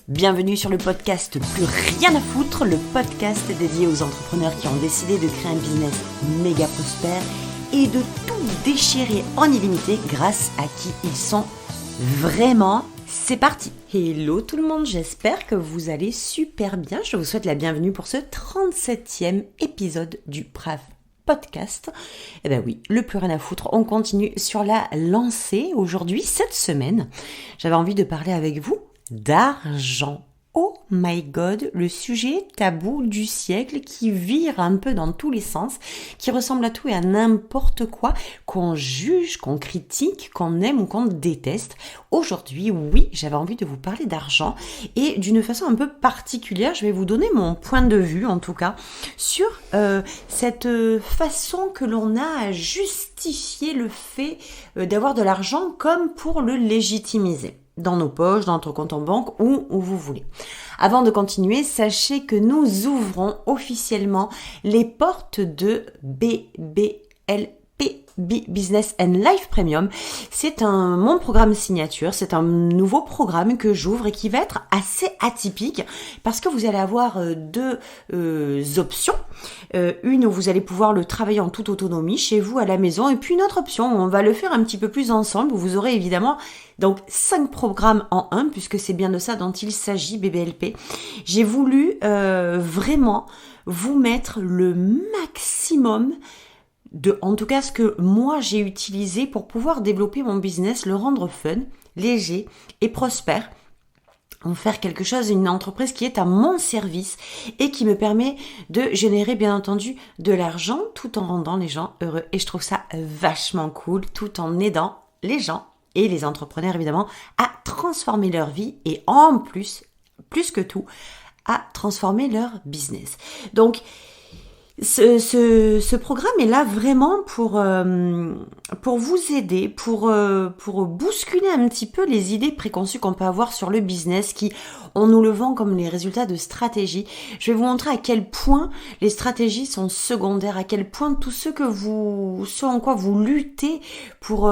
Bienvenue sur le podcast Plus rien à foutre, le podcast dédié aux entrepreneurs qui ont décidé de créer un business méga prospère et de tout déchirer en illimité grâce à qui ils sont vraiment. C'est parti! Hello tout le monde, j'espère que vous allez super bien. Je vous souhaite la bienvenue pour ce 37e épisode du Brave Podcast. Eh ben oui, le plus rien à foutre, on continue sur la lancée. Aujourd'hui, cette semaine, j'avais envie de parler avec vous d'argent. Oh my god, le sujet tabou du siècle qui vire un peu dans tous les sens, qui ressemble à tout et à n'importe quoi, qu'on juge, qu'on critique, qu'on aime ou qu'on déteste. Aujourd'hui, oui, j'avais envie de vous parler d'argent et d'une façon un peu particulière, je vais vous donner mon point de vue en tout cas sur cette façon que l'on a à justifier le fait d'avoir de l'argent comme pour le légitimiser. Dans nos poches, dans notre compte en banque, où vous voulez. Avant de continuer, sachez que nous ouvrons officiellement les portes de BBLP, Business and Life Premium. C'est mon programme signature, c'est un nouveau programme que j'ouvre et qui va être assez atypique parce que vous allez avoir deux options. Une où vous allez pouvoir le travailler en toute autonomie chez vous à la maison et puis une autre option où on va le faire un petit peu plus ensemble où vous aurez évidemment donc 5 programmes en un puisque c'est bien de ça dont il s'agit BBLP. J'ai voulu vraiment vous mettre le maximum en tout cas ce que moi j'ai utilisé pour pouvoir développer mon business, le rendre fun, léger et prospère. En faire quelque chose, une entreprise qui est à mon service et qui me permet de générer bien entendu de l'argent tout en rendant les gens heureux. Et je trouve ça vachement cool tout en aidant les gens et les entrepreneurs évidemment à transformer leur vie et en plus que tout, à transformer leur business. Donc, ce programme est là vraiment pour vous aider, pour bousculer un petit peu les idées préconçues qu'on peut avoir sur le business qui, on nous le vend comme les résultats de stratégie. Je vais vous montrer à quel point les stratégies sont secondaires, à quel point tout ce en quoi vous luttez pour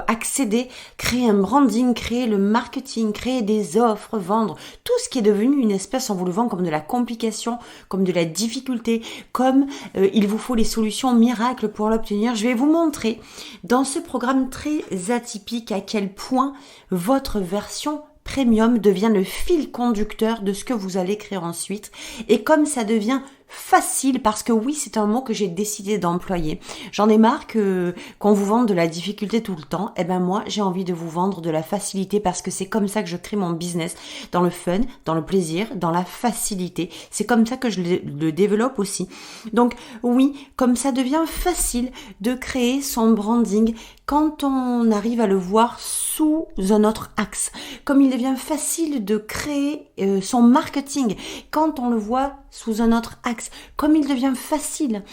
accéder, créer un branding, créer le marketing, créer des offres, vendre, tout ce qui est devenu une espèce, on vous le vend comme de la complication, comme de la difficulté, comme il vous faut les solutions miracles pour l'obtenir. Je vais vous montrer dans ce programme très atypique à quel point votre version Premium devient le fil conducteur de ce que vous allez créer ensuite. Et comme ça devient facile, parce que oui, c'est un mot que j'ai décidé d'employer. J'en ai marre qu'on vous vende de la difficulté tout le temps. Eh ben moi, j'ai envie de vous vendre de la facilité parce que c'est comme ça que je crée mon business, dans le fun, dans le plaisir, dans la facilité. C'est comme ça que je le développe aussi. Donc oui, comme ça devient facile de créer son branding quand on arrive à le voir sous un autre axe. Comme il devient facile de créer son marketing quand on le voit sous un autre axe. Comme il devient facile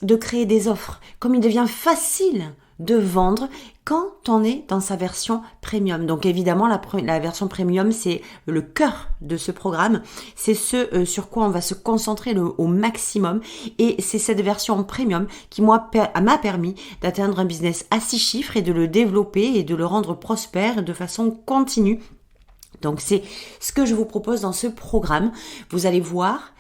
de créer des offres, comme il devient facile de vendre quand on est dans sa version premium. Donc évidemment, la version premium, c'est le cœur de ce programme. C'est ce sur quoi on va se concentrer au maximum. Et c'est cette version premium qui m'a permis d'atteindre un business à 6 chiffres et de le développer et de le rendre prospère de façon continue. Donc c'est ce que je vous propose dans ce programme. Vous allez voir.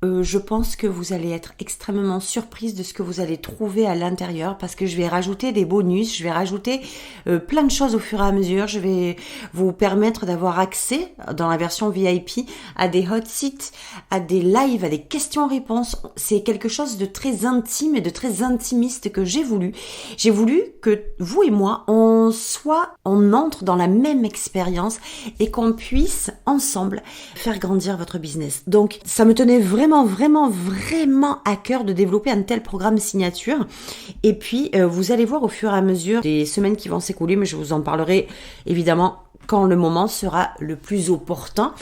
Je pense que vous allez être extrêmement surprise de ce que vous allez trouver à l'intérieur parce que je vais rajouter des bonus, je vais rajouter plein de choses au fur et à mesure. Je vais vous permettre d'avoir accès dans la version VIP à des hot seats, à des lives, à des questions-réponses. C'est quelque chose de très intime et de très intimiste que j'ai voulu. J'ai voulu que vous et moi, on entre dans la même expérience et qu'on puisse ensemble faire grandir votre business. Donc, ça me tenait vraiment à cœur de développer un tel programme signature. Et puis, vous allez voir au fur et à mesure des semaines qui vont s'écouler, mais je vous en parlerai évidemment quand le moment sera le plus opportun,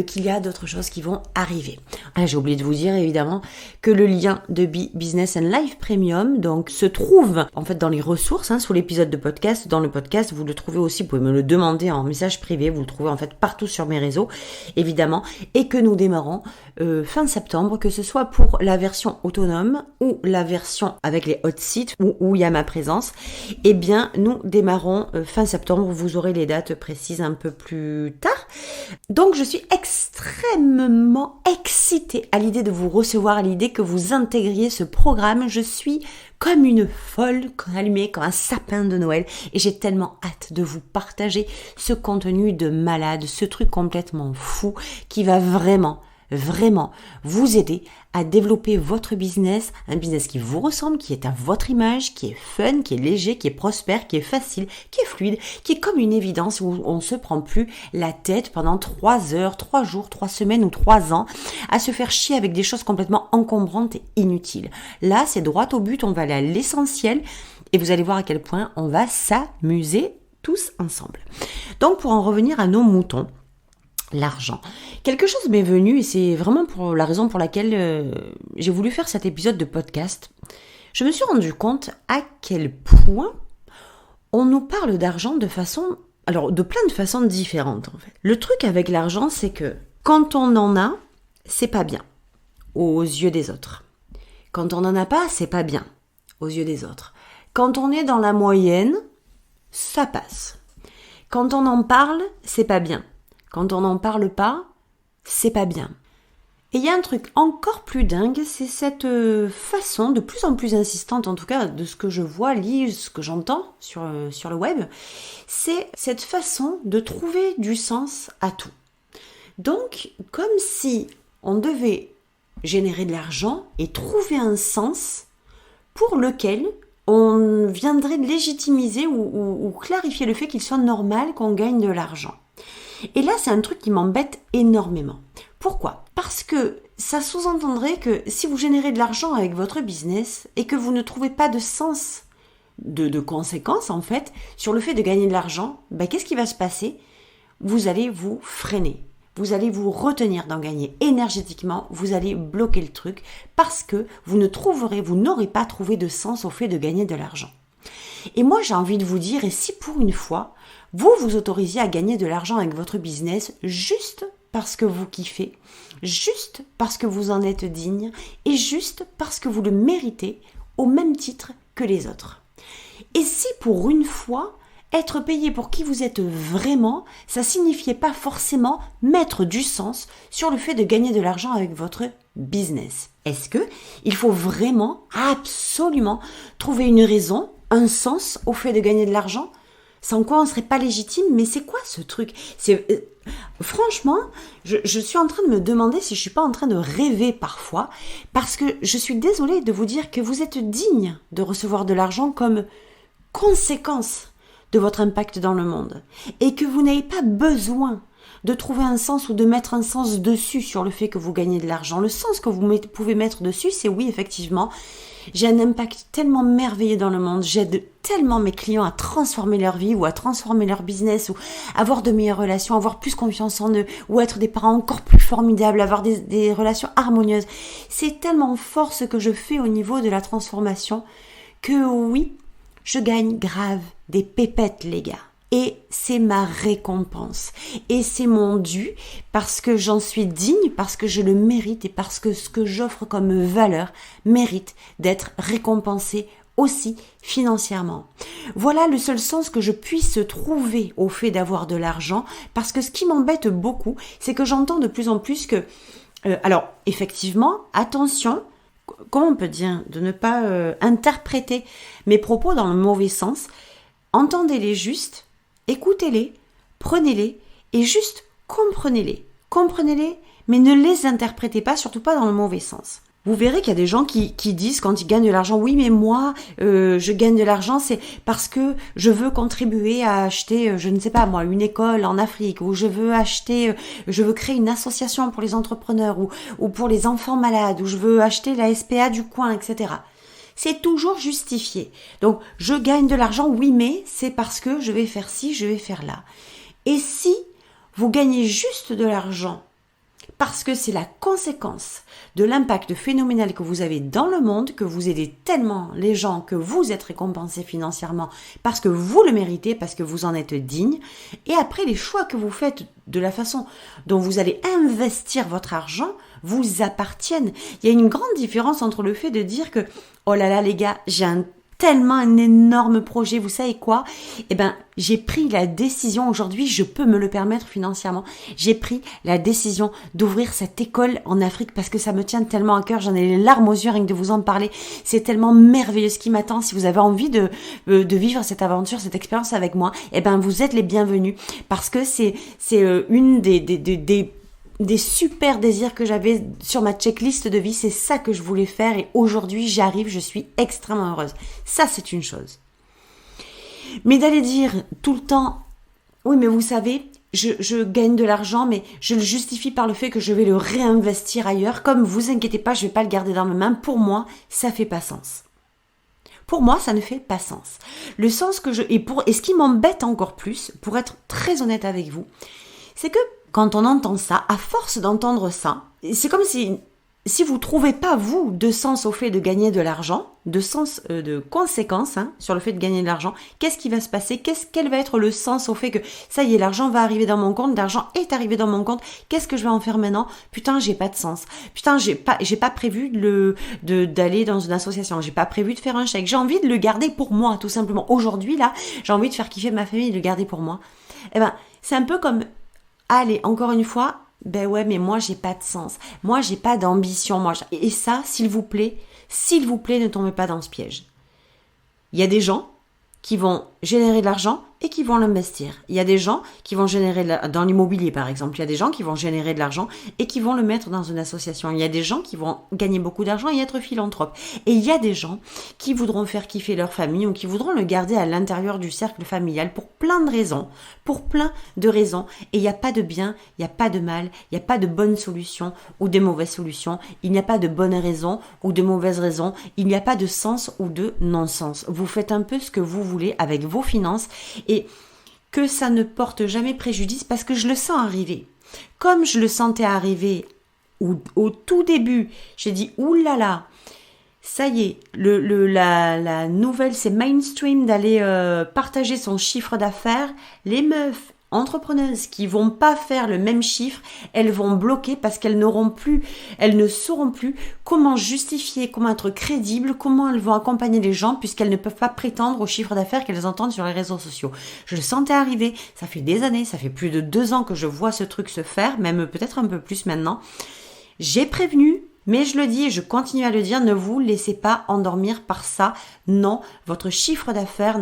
qu'il y a d'autres choses qui vont arriver. J'ai oublié de vous dire évidemment que le lien de Business and Life Premium donc se trouve en fait dans les ressources, sous l'épisode de podcast. Dans le podcast, vous le trouvez aussi, vous pouvez me le demander en message privé, vous le trouvez en fait partout sur mes réseaux, évidemment, et que nous démarrons fin septembre, que ce soit pour la version autonome ou la version avec les hot seats où il y a ma présence. Eh bien, nous démarrons fin septembre, vous aurez les dates précises précise un peu plus tard. Donc je suis extrêmement excitée à l'idée de vous recevoir, à l'idée que vous intégriez ce programme. Je suis comme une folle, allumée comme un sapin de Noël, et j'ai tellement hâte de vous partager ce contenu de malade, ce truc complètement fou qui va vraiment vous aider à développer votre business, un business qui vous ressemble, qui est à votre image, qui est fun, qui est léger, qui est prospère, qui est facile, qui est fluide, qui est comme une évidence où on se prend plus la tête pendant 3 heures, 3 jours, 3 semaines ou 3 ans à se faire chier avec des choses complètement encombrantes et inutiles. Là, c'est droit au but, on va aller à l'essentiel et vous allez voir à quel point on va s'amuser tous ensemble. Donc, pour en revenir à nos moutons, l'argent. Quelque chose m'est venu et c'est vraiment pour la raison pour laquelle j'ai voulu faire cet épisode de podcast. Je me suis rendu compte à quel point on nous parle d'argent de plein de façons différentes en fait. Le truc avec l'argent, c'est que quand on en a, c'est pas bien aux yeux des autres. Quand on n'en a pas, c'est pas bien aux yeux des autres. Quand on est dans la moyenne, ça passe. Quand on en parle, c'est pas bien. Quand on n'en parle pas, c'est pas bien. Et il y a un truc encore plus dingue, c'est cette façon, de plus en plus insistante, en tout cas de ce que je vois, lis, ce que j'entends sur le web, c'est cette façon de trouver du sens à tout. Donc, comme si on devait générer de l'argent et trouver un sens pour lequel on viendrait légitimiser ou clarifier le fait qu'il soit normal qu'on gagne de l'argent. Et là, c'est un truc qui m'embête énormément. Pourquoi ? Parce que ça sous-entendrait que si vous générez de l'argent avec votre business et que vous ne trouvez pas de sens, de conséquences en fait, sur le fait de gagner de l'argent, qu'est-ce qui va se passer ? Vous allez vous freiner. Vous allez vous retenir d'en gagner énergétiquement, vous allez bloquer le truc parce que vous n'aurez pas trouvé de sens au fait de gagner de l'argent. Et moi, j'ai envie de vous dire, et si pour une fois, vous vous autorisiez à gagner de l'argent avec votre business juste parce que vous kiffez, juste parce que vous en êtes digne et juste parce que vous le méritez au même titre que les autres. Et si pour une fois, être payé pour qui vous êtes vraiment, ça signifiait pas forcément mettre du sens sur le fait de gagner de l'argent avec votre business. Est-ce que il faut vraiment, absolument, trouver une raison, un sens au fait de gagner de l'argent ? Sans quoi on serait pas légitime, mais c'est quoi ce truc ? Franchement, je suis en train de me demander si je suis pas en train de rêver parfois, parce que je suis désolée de vous dire que vous êtes digne de recevoir de l'argent comme conséquence de votre impact dans le monde, et que vous n'avez pas besoin de trouver un sens ou de mettre un sens dessus sur le fait que vous gagnez de l'argent. Le sens que vous pouvez mettre dessus, c'est oui, effectivement, j'ai un impact tellement merveilleux dans le monde, j'aide tellement mes clients à transformer leur vie ou à transformer leur business ou avoir de meilleures relations, avoir plus confiance en eux ou être des parents encore plus formidables, avoir des relations harmonieuses. C'est tellement fort ce que je fais au niveau de la transformation que oui, je gagne grave des pépettes, les gars. Et c'est ma récompense. Et c'est mon dû parce que j'en suis digne, parce que je le mérite et parce que ce que j'offre comme valeur mérite d'être récompensé aussi financièrement. Voilà le seul sens que je puisse trouver au fait d'avoir de l'argent, parce que ce qui m'embête beaucoup, c'est que j'entends de plus en plus que... alors, effectivement, attention, comment on peut dire, de ne pas interpréter mes propos dans le mauvais sens. Entendez-les juste, écoutez-les, prenez-les et juste comprenez-les. Comprenez-les, mais ne les interprétez pas, surtout pas dans le mauvais sens. Vous verrez qu'il y a des gens qui disent quand ils gagnent de l'argent, oui mais moi je gagne de l'argent c'est parce que je veux contribuer à acheter, je ne sais pas moi, une école en Afrique, ou je veux créer une association pour les entrepreneurs ou pour les enfants malades, ou je veux acheter la SPA du coin, etc. C'est toujours justifié. Donc je gagne de l'argent, oui mais c'est parce que je vais faire ci, je vais faire là. Et si vous gagnez juste de l'argent parce que c'est la conséquence de l'impact phénoménal que vous avez dans le monde, que vous aidez tellement les gens, que vous êtes récompensé financièrement parce que vous le méritez, parce que vous en êtes digne, et après les choix que vous faites de la façon dont vous allez investir votre argent vous appartiennent. Il y a une grande différence entre le fait de dire que « Oh là là les gars, j'ai un tellement un énorme projet. Vous savez quoi? Eh ben, j'ai pris la décision aujourd'hui, je peux me le permettre financièrement. J'ai pris la décision d'ouvrir cette école en Afrique parce que ça me tient tellement à cœur. J'en ai les larmes aux yeux rien que de vous en parler. C'est tellement merveilleux ce qui m'attend. Si vous avez envie de vivre cette aventure, cette expérience avec moi, eh ben, vous êtes les bienvenus parce que c'est une des super désirs que j'avais sur ma checklist de vie, c'est ça que je voulais faire et aujourd'hui j'y arrive, je suis extrêmement heureuse. Ça c'est une chose. Mais d'aller dire tout le temps, oui mais vous savez, je gagne de l'argent mais je le justifie par le fait que je vais le réinvestir ailleurs, comme vous inquiétez pas, je vais pas le garder dans mes mains, pour moi ça fait pas sens. Pour moi, ça ne fait pas sens. Le sens que et ce qui m'embête encore plus, pour être très honnête avec vous, c'est que quand on entend ça, à force d'entendre ça, c'est comme si vous trouvez pas, vous, de sens au fait de gagner de l'argent, de sens, de conséquences sur le fait de gagner de l'argent, qu'est-ce qui va se passer? Quel va être le sens au fait que, ça y est, l'argent va arriver dans mon compte, l'argent est arrivé dans mon compte, qu'est-ce que je vais en faire maintenant? Putain, j'ai pas de sens. Putain, j'ai pas prévu d'aller dans une association, j'ai pas prévu de faire un chèque, j'ai envie de le garder pour moi, tout simplement. Aujourd'hui, là, j'ai envie de faire kiffer ma famille et de le garder pour moi. Eh ben, c'est un peu comme, allez, encore une fois, ben ouais, mais moi, j'ai pas de sens. Moi, j'ai pas d'ambition. Et ça, s'il vous plaît, ne tombez pas dans ce piège. Il y a des gens qui vont générer de l'argent et qui vont l'investir. Il y a des gens qui vont générer dans l'immobilier par exemple, il y a des gens qui vont générer de l'argent et qui vont le mettre dans une association. Il y a des gens qui vont gagner beaucoup d'argent et être philanthropes. Et il y a des gens qui voudront faire kiffer leur famille ou qui voudront le garder à l'intérieur du cercle familial pour plein de raisons. Et il n'y a pas de bien, il n'y a pas de mal, il n'y a pas de bonne solution ou de mauvaise solution. Il n'y a pas de bonne raison ou de mauvaise raison. Il n'y a pas de sens ou de non-sens. Vous faites un peu ce que vous voulez avec vos finances et que ça ne porte jamais préjudice parce que je le sens arriver. Comme je le sentais arriver au tout début, j'ai dit oulala, ça y est, la nouvelle, c'est mainstream d'aller partager son chiffre d'affaires. Les meufs entrepreneuses qui vont pas faire le même chiffre, elles vont bloquer parce qu'elles ne sauront plus comment justifier, comment être crédibles, comment elles vont accompagner les gens puisqu'elles ne peuvent pas prétendre au chiffre d'affaires qu'elles entendent sur les réseaux sociaux. Je le sentais arriver, ça fait des années, ça fait plus de 2 ans que je vois ce truc se faire, même peut-être un peu plus maintenant. J'ai prévenu, mais je le dis et je continue à le dire, ne vous laissez pas endormir par ça. Non, votre chiffre d'affaires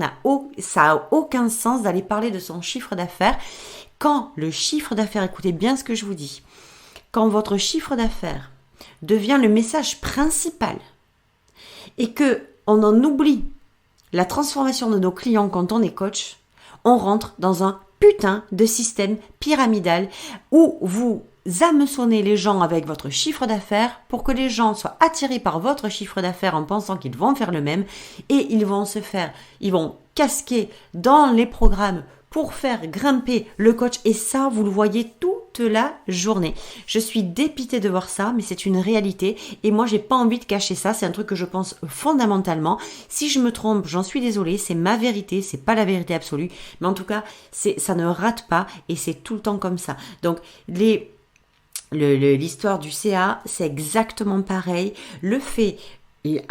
ça a aucun sens d'aller parler de son chiffre d'affaires. Quand le chiffre d'affaires, écoutez bien ce que je vous dis, quand votre chiffre d'affaires devient le message principal et que on en oublie la transformation de nos clients quand on est coach, on rentre dans un putain de système pyramidal où vous hameçonnez les gens avec votre chiffre d'affaires pour que les gens soient attirés par votre chiffre d'affaires en pensant qu'ils vont faire le même et ils vont casquer dans les programmes pour faire grimper le coach et ça, vous le voyez toute la journée. Je suis dépitée de voir ça, mais c'est une réalité et moi, j'ai pas envie de cacher ça. C'est un truc que je pense fondamentalement. Si je me trompe, j'en suis désolée. C'est ma vérité, c'est pas la vérité absolue, mais en tout cas, ça ne rate pas et c'est tout le temps comme ça. Donc, l'histoire du CA, c'est exactement pareil. Le fait, et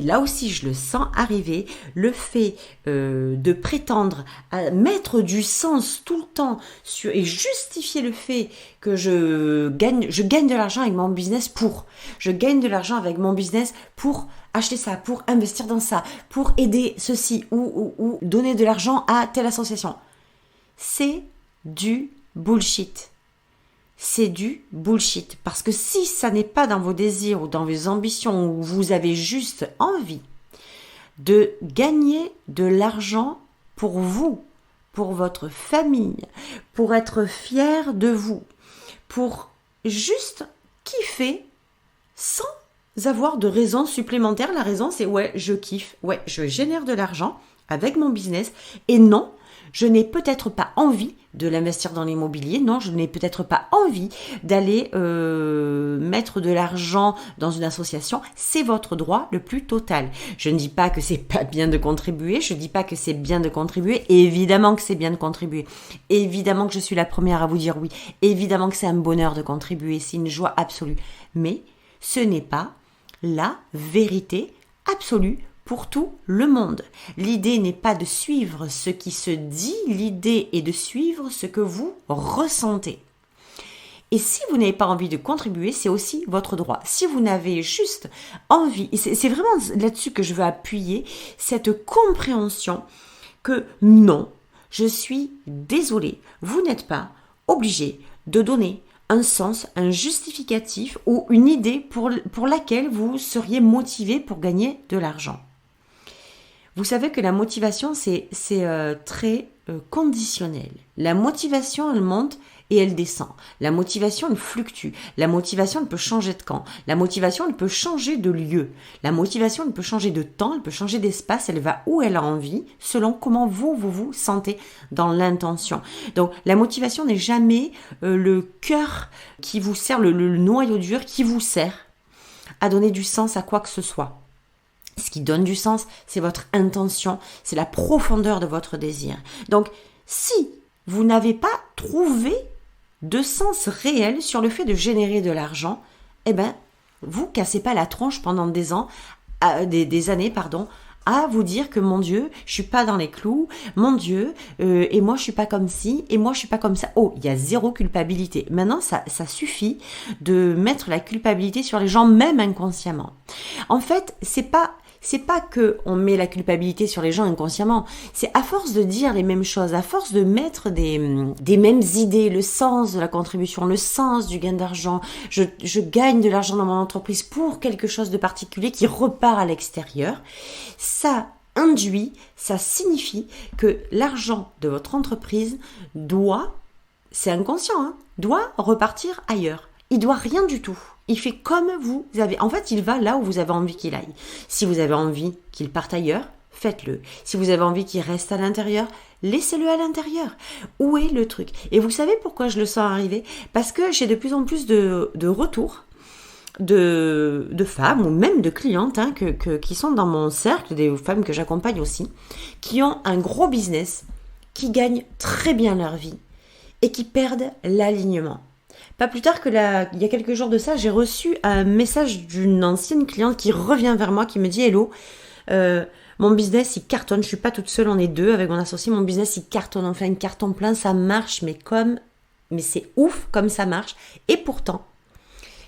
là aussi je le sens arriver, le fait de prétendre à mettre du sens tout le temps et justifier le fait que je gagne de l'argent avec mon business je gagne de l'argent avec mon business pour acheter ça, pour investir dans ça, pour aider ceci ou donner de l'argent à telle association. C'est du bullshit. C'est du bullshit. Parce que si ça n'est pas dans vos désirs ou dans vos ambitions ou vous avez juste envie de gagner de l'argent pour vous, pour votre famille, pour être fier de vous, pour juste kiffer sans avoir de raison supplémentaire. La raison, c'est ouais, je kiffe, ouais, je génère de l'argent avec mon business et non, je n'ai peut-être pas envie de l'investir dans l'immobilier. Non, je n'ai peut-être pas envie d'aller mettre de l'argent dans une association. C'est votre droit le plus total. Je ne dis pas que c'est pas bien de contribuer. Je ne dis pas que c'est bien de contribuer. Évidemment que c'est bien de contribuer. Évidemment que je suis la première à vous dire oui. Évidemment que c'est un bonheur de contribuer. C'est une joie absolue. Mais ce n'est pas la vérité absolue pour tout le monde. L'idée n'est pas de suivre ce qui se dit, l'idée est de suivre ce que vous ressentez. Et si vous n'avez pas envie de contribuer, c'est aussi votre droit. Si vous n'avez juste envie, et c'est vraiment là-dessus que je veux appuyer, cette compréhension que non, je suis désolée, vous n'êtes pas obligé de donner un sens, un justificatif ou une idée pour laquelle vous seriez motivé pour gagner de l'argent. Vous savez que la motivation, c'est très conditionnel. La motivation, elle monte et elle descend. La motivation, elle fluctue. La motivation, elle peut changer de camp. La motivation, elle peut changer de lieu. La motivation, elle peut changer de temps, elle peut changer d'espace. Elle va où elle a envie, selon comment vous sentez dans l'intention. Donc, la motivation n'est jamais le cœur qui vous sert, le noyau dur qui vous sert à donner du sens à quoi que ce soit. Ce qui donne du sens, c'est votre intention, c'est la profondeur de votre désir. Donc, si vous n'avez pas trouvé de sens réel sur le fait de générer de l'argent, eh ben, vous cassez pas la tronche pendant des années, à vous dire que mon Dieu, je suis pas dans les clous, mon Dieu, et moi je suis pas comme ci, et moi je suis pas comme ça. Oh, il y a zéro culpabilité. Maintenant, ça suffit de mettre la culpabilité sur les gens, même inconsciemment. En fait, c'est pas que on met la culpabilité sur les gens inconsciemment, c'est à force de dire les mêmes choses, à force de mettre des mêmes idées, le sens de la contribution, le sens du gain d'argent, je gagne de l'argent dans mon entreprise pour quelque chose de particulier qui repart à l'extérieur, ça signifie que l'argent de votre entreprise c'est inconscient, doit repartir ailleurs. Il doit rien du tout. Il fait comme vous avez. En fait, il va là où vous avez envie qu'il aille. Si vous avez envie qu'il parte ailleurs, faites-le. Si vous avez envie qu'il reste à l'intérieur, laissez-le à l'intérieur. Où est le truc? Et vous savez pourquoi je le sens arriver? Parce que j'ai de plus en plus de retours de femmes ou même de clientes qui sont dans mon cercle, des femmes que j'accompagne aussi, qui ont un gros business, qui gagnent très bien leur vie et qui perdent l'alignement. Pas plus tard que il y a quelques jours de ça, j'ai reçu un message d'une ancienne cliente qui revient vers moi, qui me dit « Hello, mon business il cartonne, je suis pas toute seule, on est deux avec mon associé, mon business il cartonne, on fait un carton plein, ça marche, mais c'est ouf comme ça marche. Et pourtant,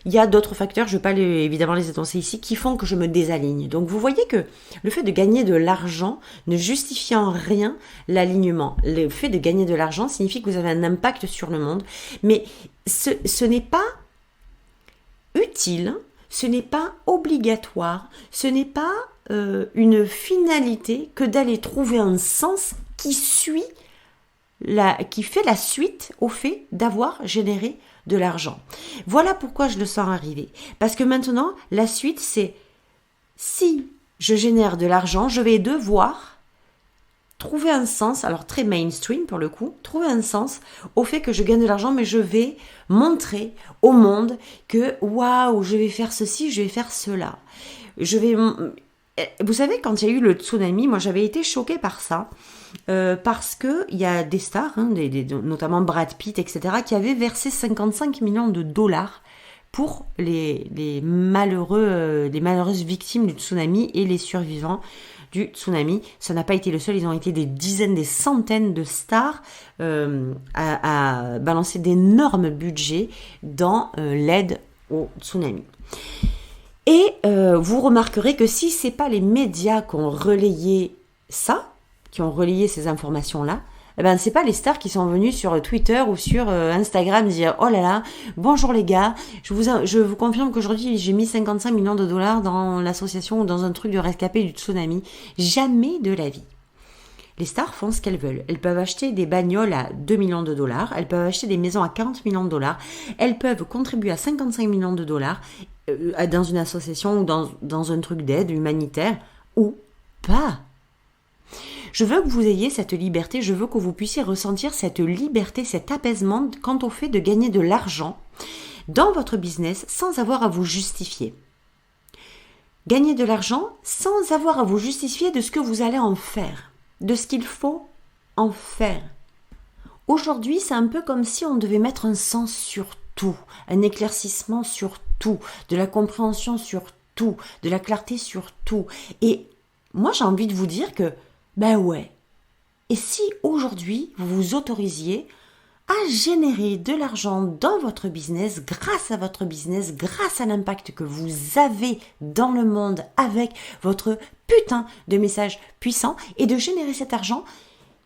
il y a d'autres facteurs, je ne vais pas évidemment les énoncer ici, qui font que je me désaligne. Donc vous voyez que le fait de gagner de l'argent ne justifie en rien l'alignement. Le fait de gagner de l'argent signifie que vous avez un impact sur le monde, mais ce n'est pas utile, ce n'est pas obligatoire, ce n'est pas une finalité que d'aller trouver un sens qui fait la suite au fait d'avoir généré de l'argent. Voilà pourquoi je le sens arriver. Parce que maintenant, la suite, c'est si je génère de l'argent, je vais devoir trouver un sens, alors très mainstream pour le coup, trouver un sens au fait que je gagne de l'argent, mais je vais montrer au monde que waouh, je vais faire ceci, je vais faire cela. Vous savez, quand il y a eu le tsunami, moi j'avais été choquée par ça, parce que il y a des stars, notamment Brad Pitt, etc., qui avaient versé 55 millions de dollars pour les malheureuses victimes du tsunami et les survivants du tsunami. Ça n'a pas été le seul, ils ont été des dizaines, des centaines de stars à balancer d'énormes budgets dans l'aide au tsunami. Et vous remarquerez que si c'est pas les médias qui ont relayé ça, qui ont relayé ces informations-là, eh ben c'est pas les stars qui sont venus sur Twitter ou sur Instagram dire « Oh là là, bonjour les gars, je vous confirme qu'aujourd'hui j'ai mis 55 millions de dollars dans l'association ou dans un truc de rescapé du tsunami. » Jamais de la vie. Les stars font ce qu'elles veulent. Elles peuvent acheter des bagnoles à 2 millions de dollars, elles peuvent acheter des maisons à 40 millions de dollars, elles peuvent contribuer à 55 millions de dollars dans une association ou dans un truc d'aide humanitaire, ou pas. Je veux que vous ayez cette liberté, je veux que vous puissiez ressentir cette liberté, cet apaisement quant au fait de gagner de l'argent dans votre business sans avoir à vous justifier. Gagner de l'argent sans avoir à vous justifier de ce que vous allez en faire, de ce qu'il faut en faire. Aujourd'hui, c'est un peu comme si on devait mettre un sens sur tout, un éclaircissement sur tout, de la compréhension sur tout, de la clarté sur tout. Et moi j'ai envie de vous dire que, ben ouais, et si aujourd'hui vous vous autorisiez à générer de l'argent dans votre business, grâce à votre business, grâce à l'impact que vous avez dans le monde avec votre putain de message puissant, et de générer cet argent,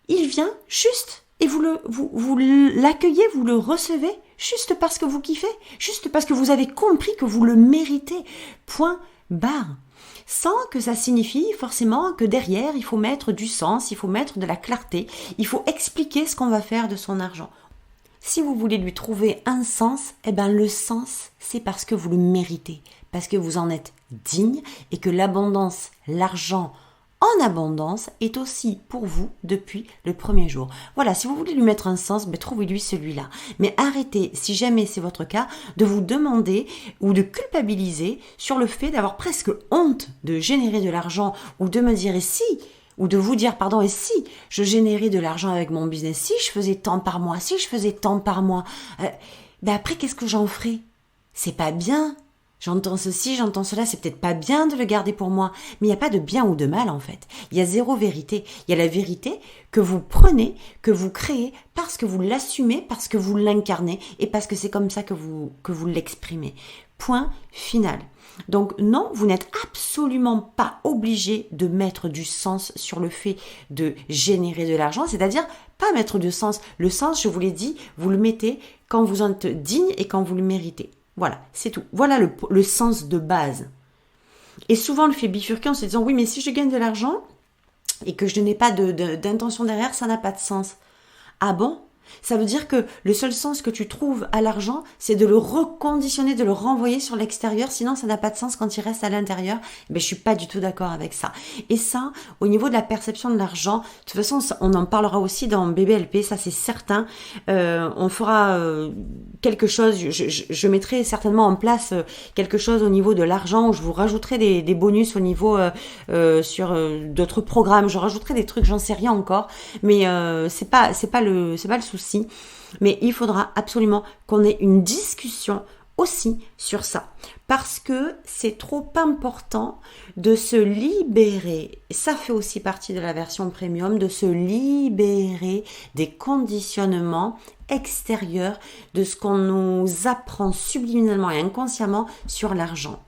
il vient juste et vous l'accueillez, vous le recevez juste parce que vous kiffez, juste parce que vous avez compris que vous le méritez. Point barre. Sans que ça signifie forcément que derrière, il faut mettre du sens, il faut mettre de la clarté, il faut expliquer ce qu'on va faire de son argent. Si vous voulez lui trouver un sens, eh ben le sens, c'est parce que vous le méritez, parce que vous en êtes digne et que l'abondance, l'argent en abondance est aussi pour vous depuis le premier jour. Voilà, si vous voulez lui mettre un sens, ben trouvez-lui celui-là. Mais arrêtez, si jamais c'est votre cas, de vous demander ou de culpabiliser sur le fait d'avoir presque honte de générer de l'argent ou de me dire et si, ou de vous dire, pardon, et si je générais de l'argent avec mon business, si je faisais tant par mois, si je faisais tant par mois, ben après, qu'est-ce que j'en ferais? C'est pas bien. J'entends ceci, j'entends cela, c'est peut-être pas bien de le garder pour moi, mais il n'y a pas de bien ou de mal en fait. Il y a zéro vérité. Il y a la vérité que vous prenez, que vous créez, parce que vous l'assumez, parce que vous l'incarnez, et parce que c'est comme ça que vous l'exprimez. Point final. Donc non, vous n'êtes absolument pas obligé de mettre du sens sur le fait de générer de l'argent, c'est-à-dire pas mettre de sens. Le sens, je vous l'ai dit, vous le mettez quand vous en êtes digne et quand vous le méritez. Voilà, c'est tout. Voilà le sens de base. Et souvent, on le fait bifurquer en se disant, oui, mais si je gagne de l'argent et que je n'ai pas d'intention derrière, ça n'a pas de sens. Ah bon? Ça veut dire que le seul sens que tu trouves à l'argent, c'est de le reconditionner, de le renvoyer sur l'extérieur, sinon ça n'a pas de sens quand il reste à l'intérieur. Ben, je suis pas du tout d'accord avec ça. Et ça, au niveau de la perception de l'argent, de toute façon, on en parlera aussi dans BBLP, ça c'est certain. On fera quelque chose, je mettrai certainement en place quelque chose au niveau de l'argent, où je vous rajouterai des bonus au niveau sur d'autres programmes, je rajouterai des trucs, j'en sais rien encore, mais c'est pas le souci. Mais il faudra absolument qu'on ait une discussion aussi sur ça, parce que c'est trop important de se libérer, ça fait aussi partie de la version premium, de se libérer des conditionnements extérieurs, de ce qu'on nous apprend subliminalement et inconsciemment sur l'argent.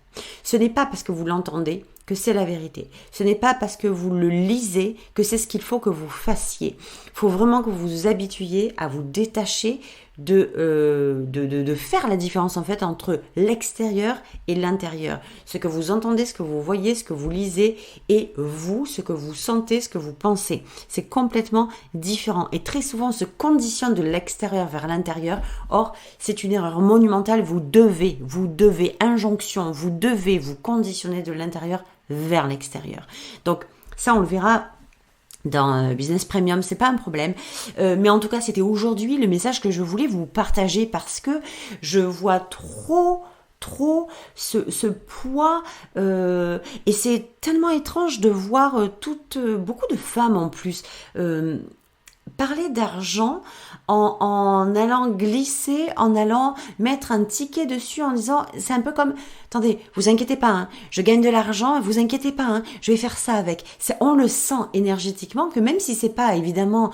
Ce n'est pas parce que vous l'entendez que c'est la vérité. Ce n'est pas parce que vous le lisez que c'est ce qu'il faut que vous fassiez. Il faut vraiment que vous vous habituiez à vous détacher de faire la différence en fait entre l'extérieur et l'intérieur. Ce que vous entendez, ce que vous voyez, ce que vous lisez et vous, ce que vous sentez, ce que vous pensez. C'est complètement différent. Et très souvent, on se conditionne de l'extérieur vers l'intérieur. Or, c'est une erreur monumentale. Vous devez, injonction, vous devez vous conditionner de l'intérieur vers l'extérieur. Donc, ça, on le verra dans Business Premium, c'est pas un problème. Mais en tout cas, c'était aujourd'hui le message que je voulais vous partager, parce que je vois trop ce poids et c'est tellement étrange de voir beaucoup de femmes en plus parler d'argent en allant glisser, en allant mettre un ticket dessus, en disant, c'est un peu comme, attendez, vous inquiétez pas, hein, je gagne de l'argent, vous inquiétez pas, hein, je vais faire ça avec. On le sent énergétiquement, que même si c'est pas évidemment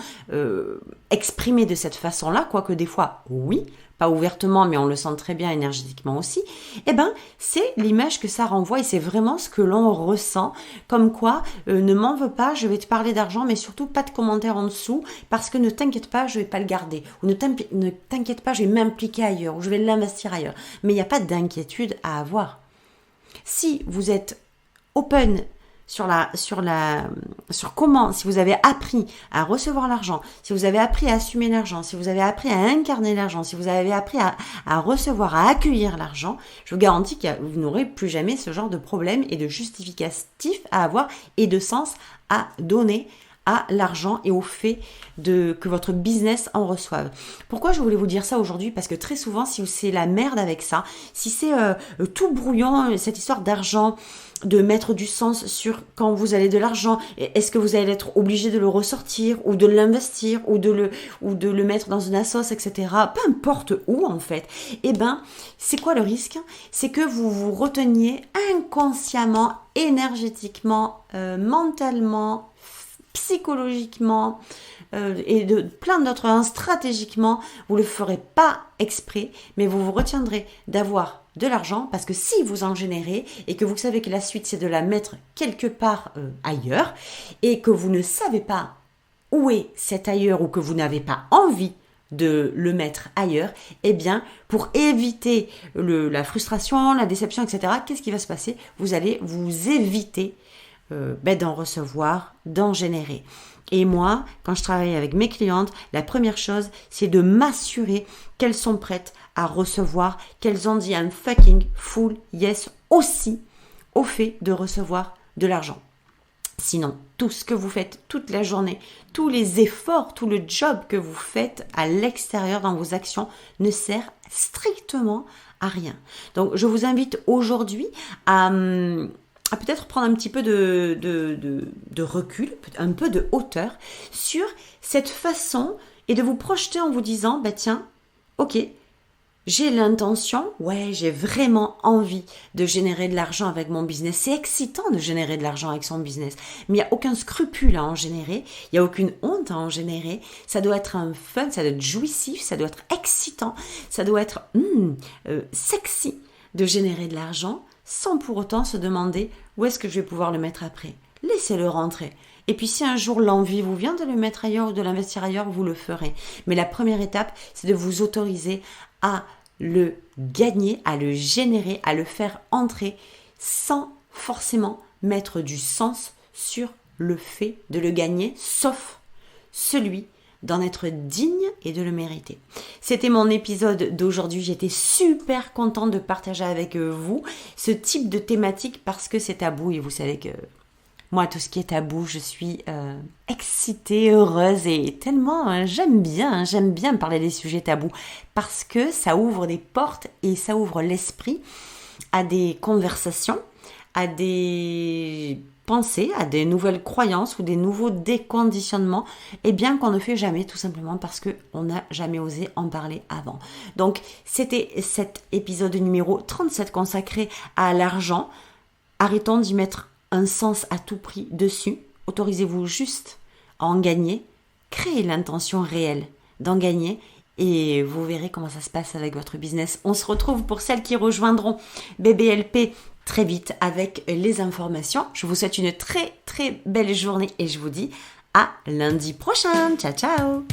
exprimé de cette façon-là, quoique des fois, oui, pas ouvertement, mais on le sent très bien énergétiquement aussi, eh ben, c'est l'image que ça renvoie et c'est vraiment ce que l'on ressent, comme quoi, ne m'en veux pas, je vais te parler d'argent, mais surtout pas de commentaires en dessous, parce que ne t'inquiète pas, je vais pas le garder, ou ne t'inquiète pas, je vais m'impliquer ailleurs, ou je vais l'investir ailleurs. Mais il n'y a pas d'inquiétude à avoir. Si vous êtes open sur comment, si vous avez appris à recevoir l'argent, si vous avez appris à assumer l'argent, si vous avez appris à incarner l'argent, si vous avez appris à recevoir, à accueillir l'argent, je vous garantis que vous n'aurez plus jamais ce genre de problème et de justificatif à avoir et de sens à donner à l'argent et au fait que votre business en reçoive. Pourquoi je voulais vous dire ça aujourd'hui? Parce que très souvent, si c'est la merde avec ça, si c'est tout brouillon, cette histoire d'argent, de mettre du sens sur quand vous avez de l'argent, est-ce que vous allez être obligé de le ressortir ou de l'investir ou de le mettre dans une assoce, etc. Peu importe où en fait. Eh ben, c'est quoi le risque? C'est que vous vous reteniez inconsciemment, énergétiquement, mentalement, psychologiquement et de plein d'autres, stratégiquement, vous le ferez pas exprès, mais vous vous retiendrez d'avoir de l'argent parce que si vous en générez et que vous savez que la suite c'est de la mettre quelque part ailleurs et que vous ne savez pas où est cet ailleurs ou que vous n'avez pas envie de le mettre ailleurs, eh bien, pour éviter la frustration, la déception, etc., qu'est-ce qui va se passer? Vous allez vous éviter d'en recevoir, d'en générer. Et moi, quand je travaille avec mes clientes, la première chose, c'est de m'assurer qu'elles sont prêtes à recevoir, qu'elles ont dit un fucking full yes aussi au fait de recevoir de l'argent. Sinon, tout ce que vous faites toute la journée, tous les efforts, tout le job que vous faites à l'extérieur dans vos actions ne sert strictement à rien. Donc, je vous invite aujourd'hui à peut-être prendre un petit peu de recul, un peu de hauteur sur cette façon et de vous projeter en vous disant, bah tiens, ok, j'ai l'intention, j'ai vraiment envie de générer de l'argent avec mon business. C'est excitant de générer de l'argent avec son business, mais il n'y a aucun scrupule à en générer, il n'y a aucune honte à en générer. Ça doit être un fun, ça doit être jouissif, ça doit être excitant, ça doit être sexy de générer de l'argent sans pour autant se demander où est-ce que je vais pouvoir le mettre après. Laissez-le rentrer. Et puis si un jour l'envie vous vient de le mettre ailleurs ou de l'investir ailleurs, vous le ferez. Mais la première étape, c'est de vous autoriser à le gagner, à le générer, à le faire entrer sans forcément mettre du sens sur le fait de le gagner, sauf celui d'en être digne et de le mériter. C'était mon épisode d'aujourd'hui. J'étais super contente de partager avec vous ce type de thématique parce que c'est tabou et vous savez que moi, tout ce qui est tabou, je suis excitée, heureuse et tellement j'aime bien parler des sujets tabous parce que ça ouvre des portes et ça ouvre l'esprit à des conversations, à des pensées, à des nouvelles croyances ou des nouveaux déconditionnements, et bien qu'on ne fait jamais tout simplement parce qu'on n'a jamais osé en parler avant. Donc, c'était cet épisode numéro 37 consacré à l'argent. Arrêtons d'y mettre un sens à tout prix dessus. Autorisez-vous juste à en gagner. Créez l'intention réelle d'en gagner et vous verrez comment ça se passe avec votre business. On se retrouve pour celles qui rejoindront BBLP très vite avec les informations. Je vous souhaite une très très belle journée et je vous dis à lundi prochain. Ciao ciao.